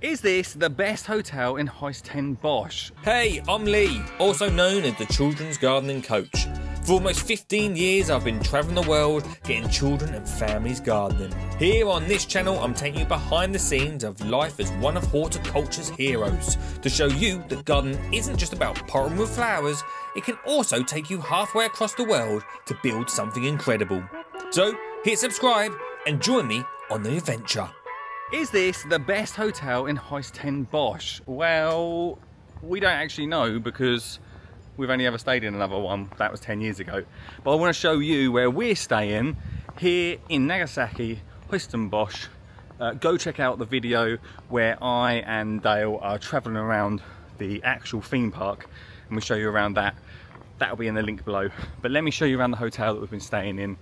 Is this the best hotel in Huis Ten Bosch? Hey, I'm Lee, also known as the Children's Gardening Coach. For almost 15 years I've been travelling the world getting children and families gardening. Here on this channel I'm taking you behind the scenes of life as one of horticulture's heroes to show you that gardening isn't just about potting with flowers, it can also take you halfway across the world to build something incredible. So hit subscribe and join me on the adventure. Is this the best hotel in Huis Ten Bosch? Well, we don't actually know because we've only ever stayed in another one. That was 10 years ago. But I want to show you where we're staying here in Nagasaki, Huis Ten Bosch. Go check out the video where I and Dale are travelling around the actual theme park and we show you around that. That'll be in the link below. But let me show you around the hotel that we've been staying in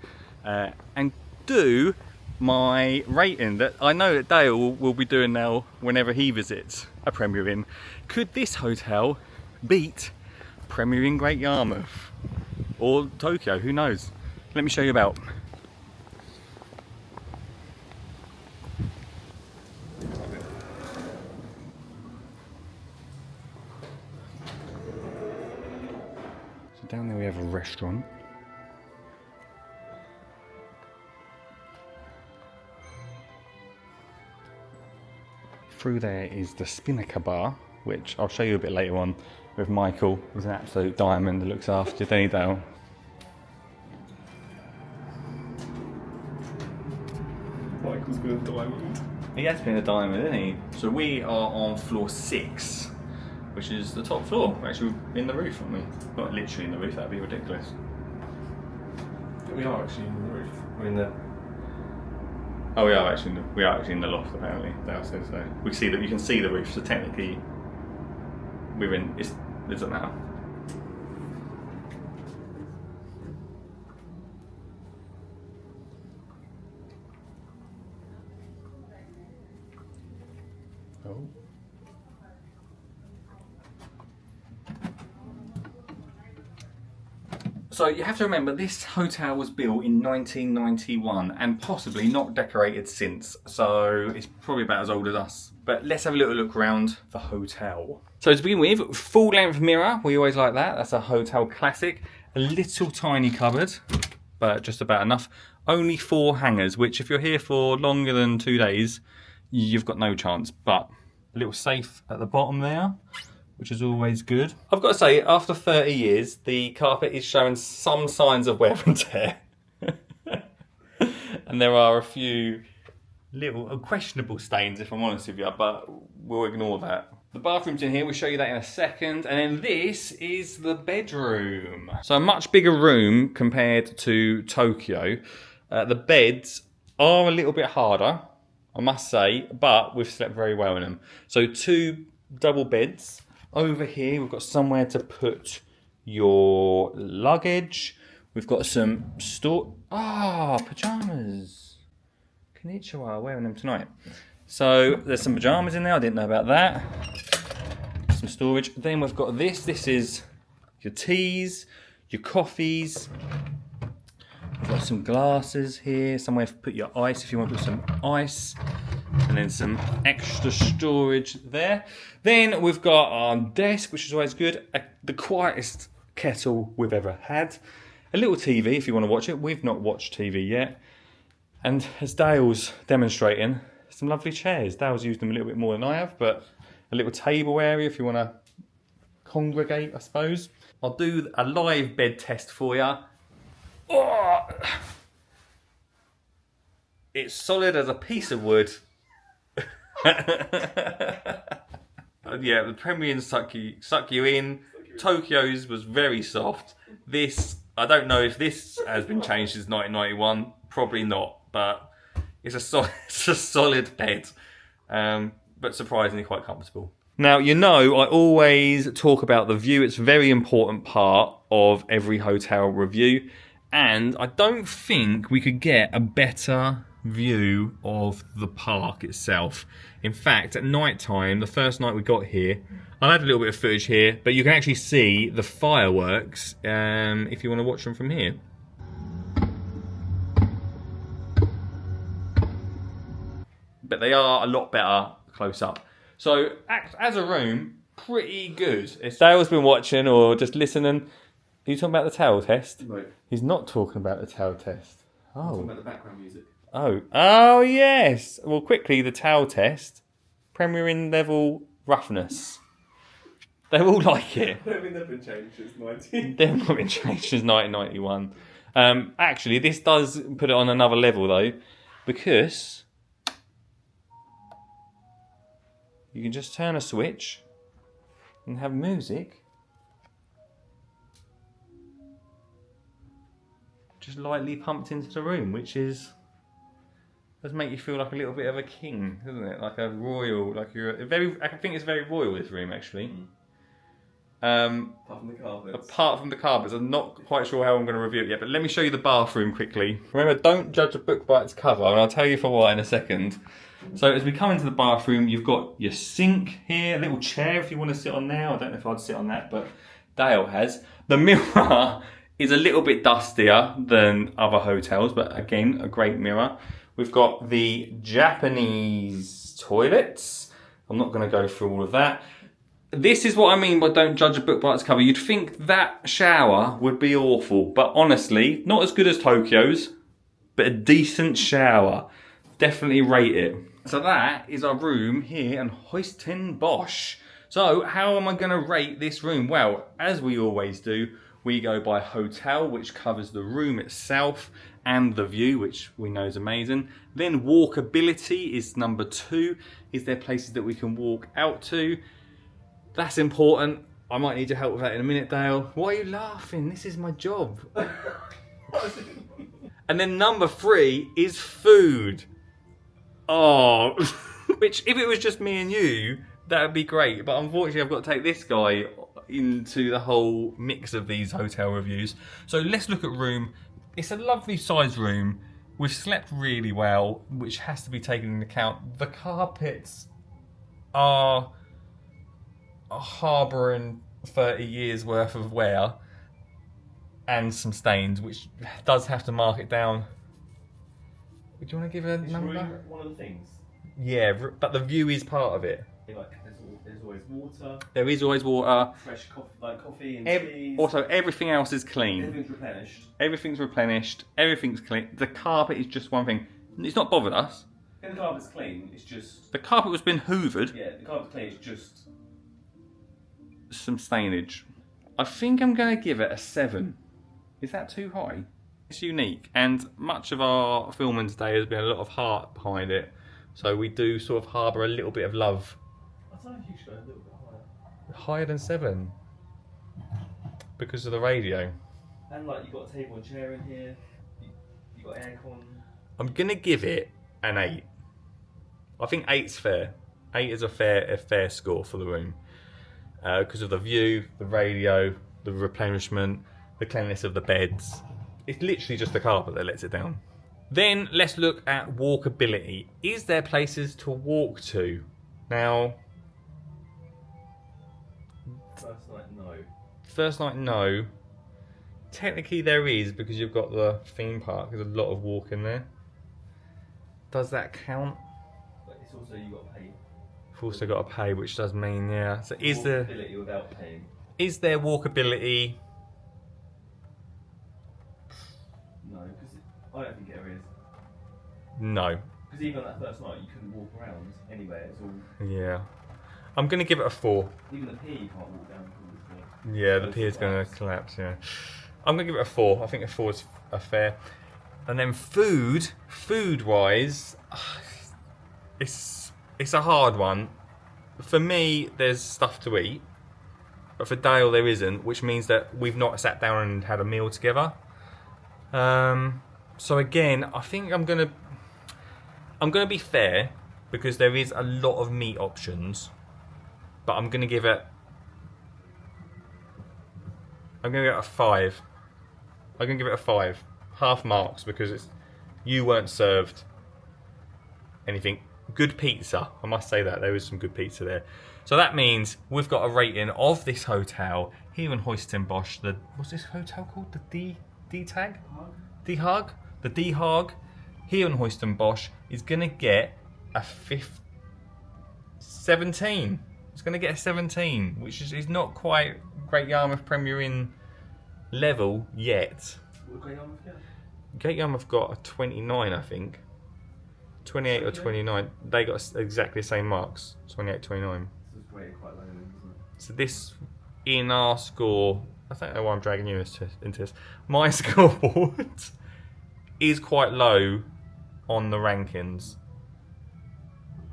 and do my rating that I know that Dale will be doing now whenever he visits a Premier Inn. Could this hotel beat Premier Inn Great Yarmouth or Tokyo? Who knows? Let me show you about. So down there we have a restaurant. Through there is the Spinnaker bar, which I'll show you a bit later on with Michael. He's an absolute diamond that looks after Denny Dale. Michael's been a diamond. He has been a diamond, hasn't he? So we are on floor 6, which is the top floor. We're actually in the roof, aren't we? Not literally in the roof, that'd be ridiculous. We are actually in the roof. We're in the... Oh, we are actually in the loft apparently. Dale says so. We see that you can see the roof, so technically we're in. It doesn't matter. Oh. So you have to remember this hotel was built in 1991 and possibly not decorated since, so it's probably about as old as us. But let's have a little look around the hotel. So to begin with, full length mirror, we always like that. That's a hotel classic. A little tiny cupboard, but just about enough. Only 4 hangers, which if you're here for longer than 2 days, you've got no chance. But a little safe at the bottom there, which is always good. I've got to say, after 30 years, the carpet is showing some signs of wear and tear. And there are a few little questionable stains, if I'm honest with you, but we'll ignore that. The bathroom's in here, we'll show you that in a second. And then this is the bedroom. So a much bigger room compared to Tokyo. The beds are a little bit harder, I must say, but we've slept very well in them. So 2 double beds. Over here, we've got somewhere to put your luggage. We've got some pyjamas. Konnichiwa, wearing them tonight. So there's some pyjamas in there. I didn't know about that. Some storage. Then we've got this. This is your teas, your coffees. We've got some glasses here. Somewhere to put your ice if you want to put some ice. And then some extra storage there. Then we've got our desk, which is always good. The quietest kettle we've ever had. A little TV if you want to watch it. We've not watched TV yet. And as Dale's demonstrating, some lovely chairs. Dale's used them a little bit more than I have, but a little table area if you want to congregate, I suppose. I'll do a live bed test for you. Oh! It's solid as a piece of wood. Yeah, the Premier Inn suck you in. Tokyo's was very soft. This, I don't know if this has been changed since 1991. Probably not, but it's a solid bed, but surprisingly quite comfortable. Now, you know, I always talk about the view. It's a very important part of every hotel review, and I don't think we could get a better view of the park itself. In fact, at night time, the first night we got here, I had a little bit of footage here, but you can actually see the fireworks if you want to watch them from here. But they are a lot better close up. So as a room, pretty good. If Dale's been watching or just listening, are you talking about the towel test? No. He's not talking about the towel test. I'm talking Oh. about the background music. Oh yes. Well, quickly, the towel test. Premiering level roughness. They all like it. I don't think they've been changed since 19. They've not been changed since 1991. Actually, this does put it on another level though, because you can just turn a switch and have music just lightly pumped into the room, which does make you feel like a little bit of a king, doesn't it? Like a royal, like you're I think it's very royal, this room actually. Apart from the carpets. Apart from the carpets, I'm not quite sure how I'm going to review it yet, but let me show you the bathroom quickly. Remember, don't judge a book by its cover, and I'll tell you for why in a second. So as we come into the bathroom, you've got your sink here, a little chair if you want to sit on there. I don't know if I'd sit on that, but Dale has. The mirror is a little bit dustier than other hotels, but again, a great mirror. We've got the Japanese toilets. I'm not going to go through all of that. This is what I mean by don't judge a book by its cover. You'd think that shower would be awful, but honestly, not as good as Tokyo's, but a decent shower. Definitely rate it. So that is our room here in Huis Ten Bosch. So how am I going to rate this room? Well, as we always do, we go by hotel, which covers the room itself and the view, which we know is amazing. Then walkability is number 2. Is there places that we can walk out to? That's important. I might need your help with that in a minute, Dale. Why are you laughing? This is my job. And then number 3 is food. Oh, which if it was just me and you, that would be great. But unfortunately, I've got to take this guy into the whole mix of these hotel reviews. So let's look at room. It's a lovely sized room. We've slept really well, which has to be taken into account. The carpets are harbouring 30 years worth of wear and some stains, which does have to mark it down. Do you want to give a number? One of the things. Yeah, but the view is part of it. Like, there's always water. There is always water. Fresh coffee and teas. Also, everything else is clean. Everything's replenished. Everything's replenished. Everything's clean. The carpet is just one thing. It's not bothered us. And the carpet's clean. It's just. The carpet was been hoovered. Yeah, the carpet's clean. It's just. Some stainage. I think I'm going to give it a 7. Is that too high? It's unique, and much of our filming today has been a lot of heart behind it. So we do sort of harbour a little bit of love. I don't know if you should go a little bit higher. Higher than 7? Because of the radio. And like, you've got a table and chair in here. You've got aircon. I'm going to give it an 8. I think 8's fair. 8 is a fair score for the room. Because of the view, the radio, the replenishment, the cleanliness of the beds. It's literally just the carpet that lets it down. Then let's look at walkability. Is there places to walk to? Now, First night, no. first night, no. Technically there is, because you've got the theme park. There's a lot of walking there. Does that count? But it's also, you've got to pay. We've also got to pay, which does mean, yeah. So is there Walkability without paying. walkability? No, because I don't think it ever is. No. Because even on that first night, you couldn't walk around anywhere. It's all. Yeah. I'm going to give it a 4. Even the pier you can't walk down. Yeah, the pier's going to collapse, yeah. I'm going to give it a 4. I think a 4 is a fair. And then food-wise, it's a hard one. For me, there's stuff to eat. But for Dale, there isn't, which means that we've not sat down and had a meal together. So again, I think I'm gonna be fair, because there is a lot of meat options, but I'm gonna give it a 5. I'm gonna give it a 5, half marks, because you weren't served anything. Good pizza, I must say that there is some good pizza there. So that means we've got a rating of this hotel here in Huis Ten Bosch. What's this hotel called? The D-Tag? D-Hag? The D-Hag here in Huis Ten Bosch is going to get a 17. It's going to get a 17, which is not quite Great Yarmouth Premier Inn level yet. What Great Yarmouth get? Great Yarmouth got a 29, I think. 28 or 29. They got exactly the same marks. 28, 29. This is rated quite low, isn't it? So this, in our score, I don't know why I'm dragging you into this. My scoreboard is quite low on the rankings.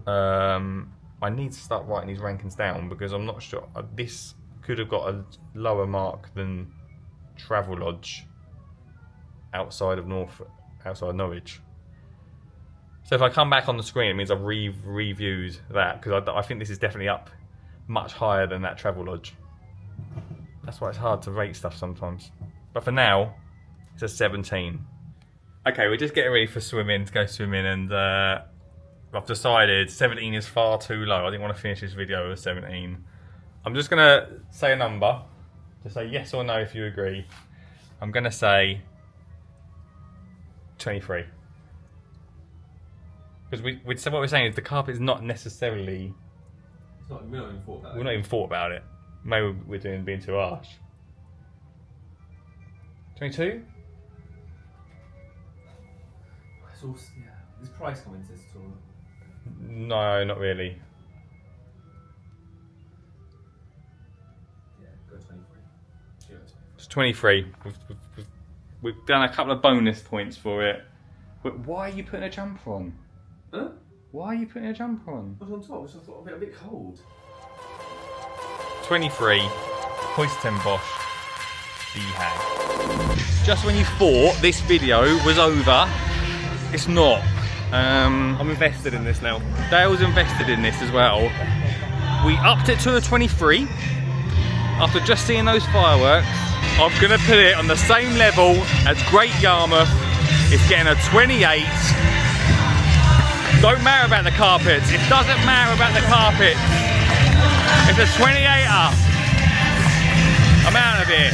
I need to start writing these rankings down because I'm not sure. This could have got a lower mark than Travelodge outside of Norwich. So if I come back on the screen, it means I've reviewed that because I think this is definitely up much higher than that Travelodge. That's why it's hard to rate stuff sometimes. But for now, it's a 17. Okay, we're just getting ready for swimming, to go swimming, and I've decided 17 is far too low. I didn't want to finish this video with 17. I'm just going to say a number. Just say yes or no if you agree. I'm going to say 23. Because so what we're saying is the carpet is not necessarily... We're not even thought about it. We're not even thought about it. Maybe we're being too harsh. 22? It's all, yeah. Does price come into this at all? No, not really. Yeah, go 23. Yeah, It's 23. We've done a couple of bonus points for it. But why are you putting a jumper on? Huh? Why are you putting a jumper on? I was on top, so I thought a bit cold. 23. Huis Ten Bosch. BHAG. Just when you thought this video was over, it's not. I'm invested in this now. Dale's invested in this as well. We upped it to a 23 after just seeing those fireworks. I'm gonna put it on the same level as Great Yarmouth. It's getting a 28. Don't matter about the carpets. It doesn't matter about the carpets. It's a 28er. I'm out of here.